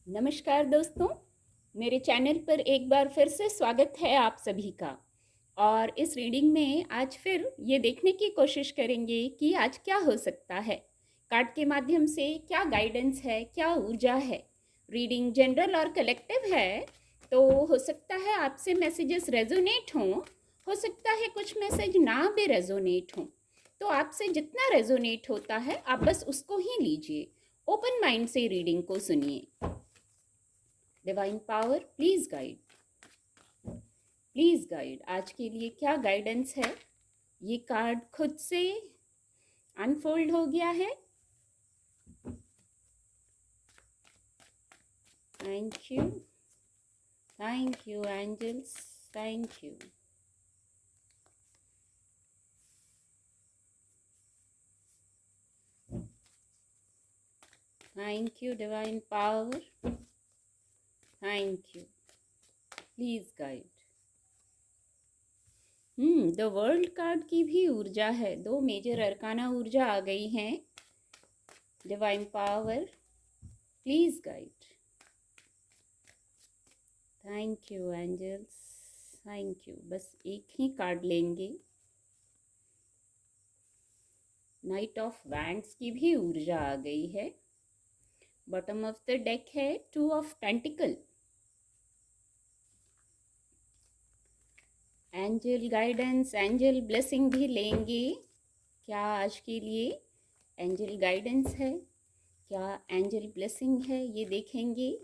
नमस्कार दोस्तों, मेरे चैनल पर एक बार फिर से स्वागत है आप सभी का। और इस रीडिंग में आज फिर ये देखने की कोशिश करेंगे कि आज क्या हो सकता है। कार्ड के माध्यम से क्या गाइडेंस है, क्या ऊर्जा है। रीडिंग जनरल और कलेक्टिव है, तो हो सकता है आपसे मैसेजेस रेजोनेट हों, हो सकता है कुछ मैसेज ना भी रेजोनेट हों। तो आपसे जितना रेजोनेट होता है आप बस उसको ही लीजिए, ओपन माइंड से रीडिंग को सुनिए। Divine power please guide. आज के लिए क्या गाइडेंस है, ये कार्ड खुद से अनफोल्ड हो गया है। Thank you angels, thank you. Thank you divine power, thank you, please guide. The world card की भी ऊर्जा है, दो मेजर अरकाना ऊर्जा आ गई हैं। Divine power please guide. Thank you angels, thank you. बस एक ही कार्ड लेंगे। नाइट ऑफ वैंड्स की भी ऊर्जा आ गई है। बॉटम ऑफ द डेक है two of pentacle. Angel guidance, angel blessing भी लेंगे। क्या आज के लिए एंजल गाइडेंस है, क्या एंजल ब्लेसिंग है, ये देखेंगे।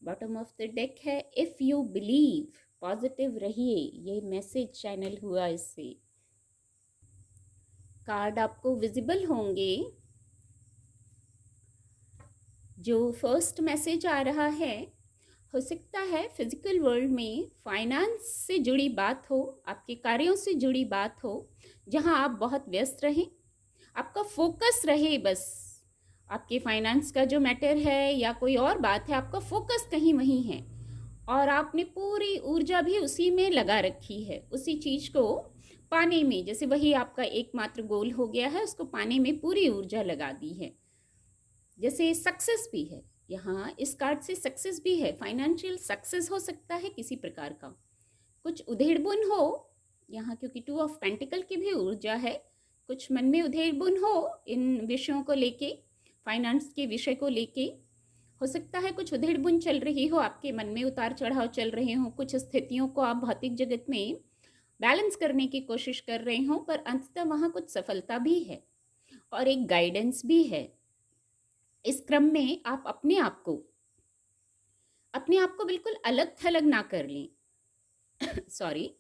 बॉटम ऑफ द डेक है इफ़ यू बिलीव, पॉजिटिव रहिए, ये मैसेज चैनल हुआ इससे। कार्ड आपको विजिबल होंगे। जो फर्स्ट मैसेज आ रहा है, हो सकता है फिजिकल वर्ल्ड में फाइनेंस से जुड़ी बात हो, आपके कार्यों से जुड़ी बात हो, जहां आप बहुत व्यस्त रहें, आपका फोकस रहे बस आपके फाइनेंस का जो मैटर है या कोई और बात है, आपका फोकस कहीं वहीं है और आपने पूरी ऊर्जा भी उसी में लगा रखी है, उसी चीज़ को पाने में। जैसे वही आपका एकमात्र गोल हो गया है, उसको पाने में पूरी ऊर्जा लगा दी है। जैसे सक्सेस भी है, यहाँ इस कार्ड से सक्सेस भी है, फाइनेंशियल सक्सेस हो सकता है किसी प्रकार का। कुछ उधेड़बुन हो यहाँ, क्योंकि टू ऑफ पेंटिकल की भी ऊर्जा है। कुछ मन में उधेड़बुन हो इन विषयों को लेके, फाइनेंस के विषय को लेके। हो सकता है कुछ उधेड़बुन चल रही हो, आपके मन में उतार चढ़ाव चल रहे हो, कुछ स्थितियों को आप भौतिक जगत में बैलेंस करने की कोशिश कर रहे हो, पर अंततः वहाँ कुछ सफलता भी है और एक गाइडेंस भी है। इस क्रम में आप अपने आप को बिल्कुल अलग थलग ना कर लें। सॉरी,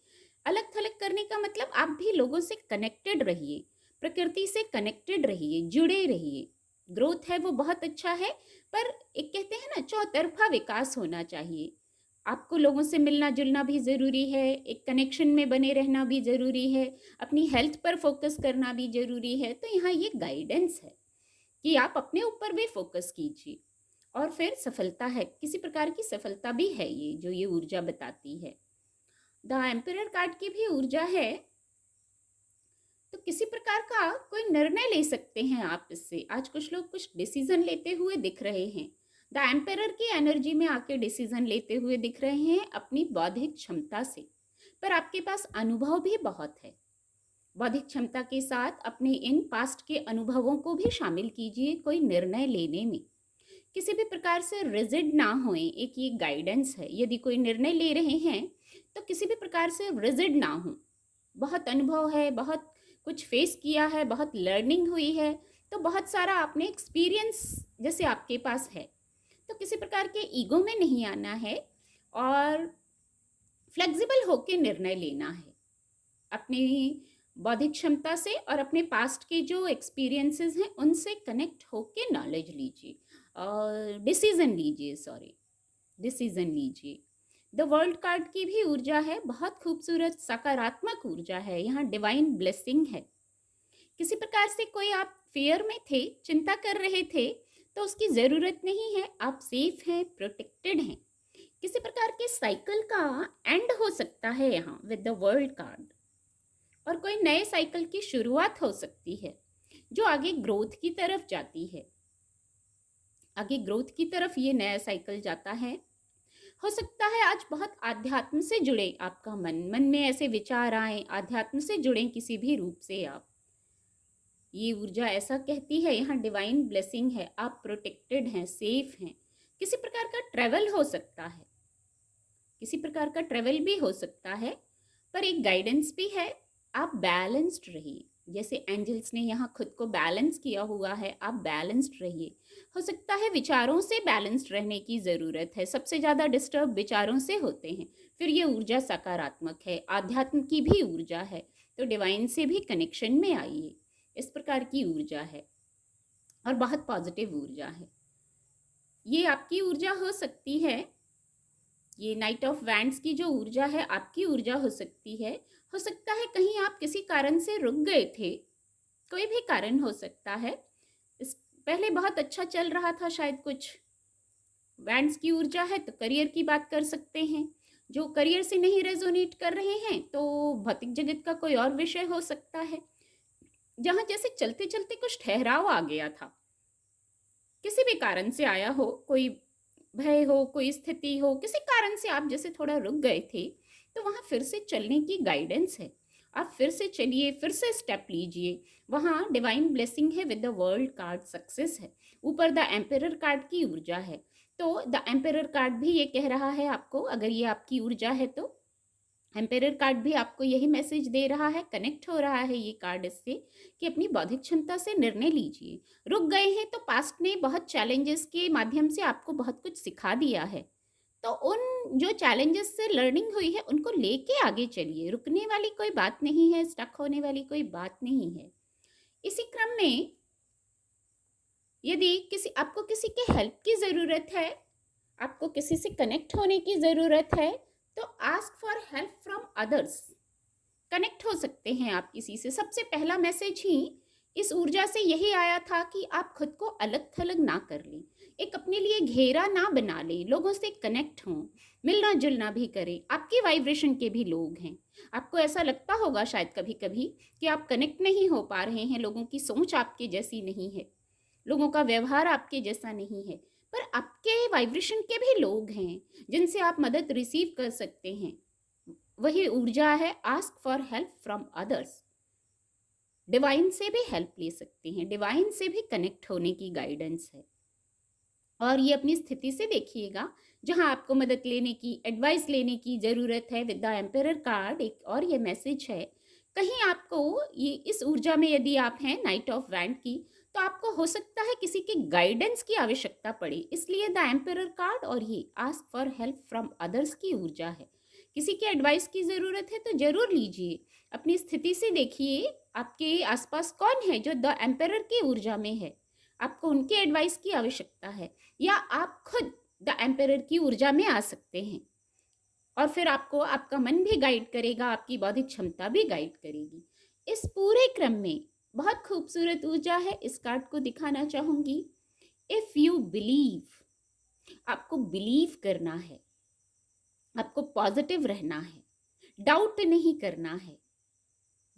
अलग थलग करने का मतलब आप भी लोगों से कनेक्टेड रहिए, प्रकृति से कनेक्टेड रहिए, जुड़े रहिए। ग्रोथ है वो बहुत अच्छा है, पर एक कहते हैं ना, चौतरफा विकास होना चाहिए। आपको लोगों से मिलना जुलना भी ज़रूरी है, एक कनेक्शन में बने रहना भी ज़रूरी है, अपनी हेल्थ पर फोकस करना भी ज़रूरी है। तो यहाँ ये गाइडेंस है कि आप अपने ऊपर भी फोकस कीजिए और फिर सफलता है, किसी प्रकार की सफलता भी है ये जो ये ऊर्जा बताती है। द एम्परर कार्ड की भी ऊर्जा है, तो किसी प्रकार का कोई निर्णय ले सकते हैं आप इससे। आज कुछ लोग कुछ डिसीजन लेते हुए दिख रहे हैं, द एम्परर की एनर्जी में आके डिसीजन लेते हुए दिख रहे हैं अपनी बौद्धिक क्षमता से। पर आपके पास अनुभव भी बहुत है, बौद्धिक क्षमता के साथ अपने इन पास्ट के अनुभवों को भी शामिल कीजिए कोई निर्णय लेने में। किसी भी प्रकार से रिजिड ना होएं, एक ये गाइडेंस है। यदि कोई निर्णय ले रहे हैं तो किसी भी प्रकार से रिजिड ना हो। बहुत अनुभव है, बहुत कुछ फेस किया है, बहुत लर्निंग हुई है, तो बहुत सारा आपने एक्सपीरियंस जैसे आपके पास है, तो किसी प्रकार के ईगो में नहीं आना है और फ्लेक्सिबल होकर निर्णय लेना है। अपनी बौद्धिक क्षमता से और अपने पास्ट के जो एक्सपीरियंसेस हैं उनसे कनेक्ट होके नॉलेज लीजिए और डिसीजन लीजिए। द वर्ल्ड कार्ड की भी ऊर्जा है, बहुत खूबसूरत सकारात्मक ऊर्जा है। यहाँ डिवाइन ब्लेसिंग है। किसी प्रकार से कोई आप फेयर में थे, चिंता कर रहे थे, तो उसकी ज़रूरत नहीं है, आप सेफ हैं, प्रोटेक्टेड हैं। किसी प्रकार के साइकिल का एंड हो सकता है यहाँ विद द वर्ल्ड कार्ड, और कोई नए साइकिल की शुरुआत हो सकती है। जो आगे ग्रोथ की तरफ जाती है। आगे ग्रोथ की तरफ ये नया साइकिल जाता है। हो सकता है आज बहुत आध्यात्म से जुड़े आपका मन में ऐसे विचार आए, आध्यात्म से जुड़े किसी भी रूप से आप। ये ऊर्जा ऐसा कहती है, यहाँ डिवाइन ब्लेसिंग है, आप प्रोटेक्टेड हैं, सेफ हैं। किसी प्रकार का ट्रैवल हो सकता है, किसी प्रकार का ट्रैवल भी हो सकता है, पर एक गाइडेंस भी है, आप बैलेंस्ड रहिए। जैसे एंजल्स ने यहाँ खुद को बैलेंस किया हुआ है, आप बैलेंस्ड रहिए। हो सकता है विचारों से बैलेंस्ड रहने की ज़रूरत है, सबसे ज़्यादा डिस्टर्ब विचारों से होते हैं। फिर ये ऊर्जा सकारात्मक है, आध्यात्म की भी ऊर्जा है, तो डिवाइन से भी कनेक्शन में आइए। इस प्रकार की ऊर्जा है और बहुत पॉजिटिव ऊर्जा है। ये आपकी ऊर्जा हो सकती है, ये नाइट ऑफ वैंड्स की जो ऊर्जा है आपकी ऊर्जा हो सकती है। हो सकता है कहीं आप किसी कारण से रुक गए थे, कोई भी कारण हो सकता है। इस पहले बहुत अच्छा चल रहा था शायद कुछ। वैंड्स की ऊर्जा है तो करियर की बात कर सकते हैं। जो करियर से नहीं रेजोनेट कर रहे हैं तो भौतिक जगत का कोई और विषय हो सकता है, जहाँ जैसे चलते चलते कुछ ठहराव आ गया था, किसी भी कारण से आया हो, कोई भय हो, कोई स्थिति हो, किसी कारण से आप जैसे थोड़ा रुक गए थे, तो वहाँ फिर से चलने की गाइडेंस है। आप फिर से चलिए, फिर से स्टेप लीजिए। वहाँ डिवाइन ब्लेसिंग है with the world card, success है। ऊपर द एम्परर कार्ड की ऊर्जा है, तो द एम्परर कार्ड भी ये कह रहा है आपको, अगर ये आपकी ऊर्जा है तो एम्पेरर कार्ड भी आपको यही मैसेज दे रहा है, कनेक्ट हो रहा है ये कार्ड इससे, कि अपनी बौद्धिक क्षमता से निर्णय लीजिए। रुक गए हैं तो पास्ट ने बहुत चैलेंजेस के माध्यम से आपको बहुत कुछ सिखा दिया है, तो उन जो चैलेंजेस से लर्निंग हुई है उनको लेके आगे चलिए। रुकने वाली कोई बात नहीं है, स्टक होने वाली कोई बात नहीं है। इसी क्रम में यदि आपको किसी के हेल्प की ज़रूरत है, आपको किसी से कनेक्ट होने की ज़रूरत है, तो ask for help from others. Connect हो सकते हैं आप किसी से। सबसे पहला मैसेज ही इस ऊर्जा से यही आया था कि आप खुद को अलग थलग ना कर लें, एक अपने लिए घेरा ना बना लें, लोगों से कनेक्ट हों, मिलना जुलना भी करें। आपकी वाइब्रेशन के भी लोग हैं। आपको ऐसा लगता होगा शायद कभी कभी कि आप कनेक्ट नहीं हो पा रहे हैं, लोगों की सोच आपके जैसी नहीं है, लोगों का व्यवहार आपके जैसा नहीं है, पर आपके वाइब्रेशन के भी लोग हैं जिनसे आप मदद रिसीव कर सकते हैं। वही ऊर्जा है ask for help from others. Divine से भी हेल्प ले सकते हैं, डिवाइन से भी कनेक्ट होने की गाइडेंस है। और ये अपनी स्थिति से देखिएगा, जहां आपको मदद लेने की, एडवाइस लेने की ज़रूरत है, विद द एम्परर कार्ड एक और ये मैसेज है। कहीं आपको ये इस ऊर्जा में यदि आप हैं नाइट ऑफ वैंड की, तो आपको हो सकता है किसी के गाइडेंस की आवश्यकता पड़े, इसलिए द एम्परर कार्ड और ये ask for help from others की ऊर्जा है। किसी के एडवाइस की ज़रूरत है तो ज़रूर लीजिए। अपनी स्थिति से देखिए आपके आसपास कौन है जो द एम्परर की ऊर्जा में है, आपको उनके एडवाइस की आवश्यकता है, या आप खुद द एम्परर की ऊर्जा में आ सकते हैं। और फिर आपको आपका मन भी गाइड करेगा, आपकी बौद्धिक क्षमता भी गाइड करेगी। इस पूरे क्रम में बहुत खूबसूरत ऊर्जा है, इस कार्ड को दिखाना चाहूंगी। इफ यू बिलीव, आपको बिलीव करना है, आपको पॉजिटिव रहना है, डाउट नहीं करना है।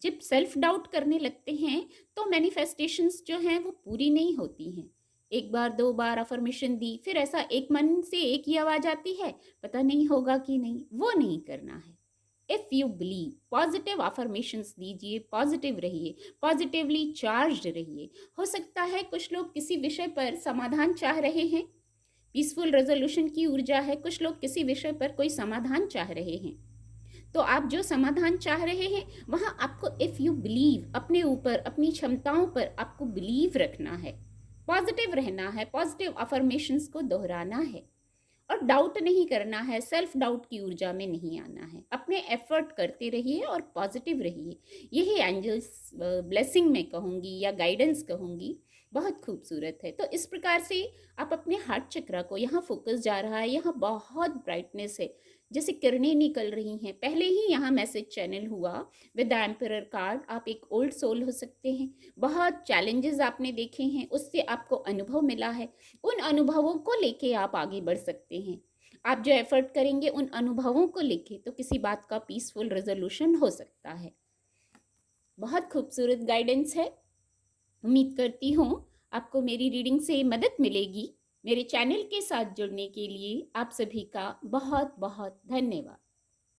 जब सेल्फ डाउट करने लगते हैं तो मैनिफेस्टेशंस जो हैं वो पूरी नहीं होती हैं। एक बार दो बार अफर्मेशन दी, फिर ऐसा एक मन से एक ही आवाज आती है, पता नहीं होगा कि नहीं, वो नहीं करना है। If you believe, positive affirmations दीजिए, पॉजिटिव रहिए, पॉजिटिवली चार्ज्ड रहिए। हो सकता है कुछ लोग किसी विषय पर समाधान चाह रहे हैं, पीसफुल रेजोल्यूशन की ऊर्जा है, कुछ लोग किसी विषय पर कोई समाधान चाह रहे हैं। तो आप जो समाधान चाह रहे हैं वहाँ आपको इफ़ यू बिलीव, अपने ऊपर, अपनी क्षमताओं पर आपको बिलीव रखना है, पॉजिटिव रहना है, पॉजिटिव अफर्मेशंस को दोहराना है और डाउट नहीं करना है, सेल्फ डाउट की ऊर्जा में नहीं आना है। अपने एफर्ट करते रहिए और पॉजिटिव रहिए। यही एंजल्स ब्लेसिंग में कहूँगी या गाइडेंस कहूँगी, बहुत खूबसूरत है। तो इस प्रकार से आप अपने हार्ट चक्रा को, यहाँ फोकस जा रहा है, यहाँ बहुत ब्राइटनेस है, जैसे किरणें निकल रही हैं। पहले ही यहाँ मैसेज चैनल हुआ विद द एम्परर कार्ड। आप एक ओल्ड सोल हो सकते हैं, बहुत चैलेंजेस आपने देखे हैं, उससे आपको अनुभव मिला है, उन अनुभवों को लेके आप आगे बढ़ सकते हैं। आप जो एफर्ट करेंगे उन अनुभवों को लेके, तो किसी बात का पीसफुल रेजोल्यूशन हो सकता है। बहुत खूबसूरत गाइडेंस है। उम्मीद करती हूँ आपको मेरी रीडिंग से मदद मिलेगी। मेरे चैनल के साथ जुड़ने के लिए आप सभी का बहुत बहुत धन्यवाद।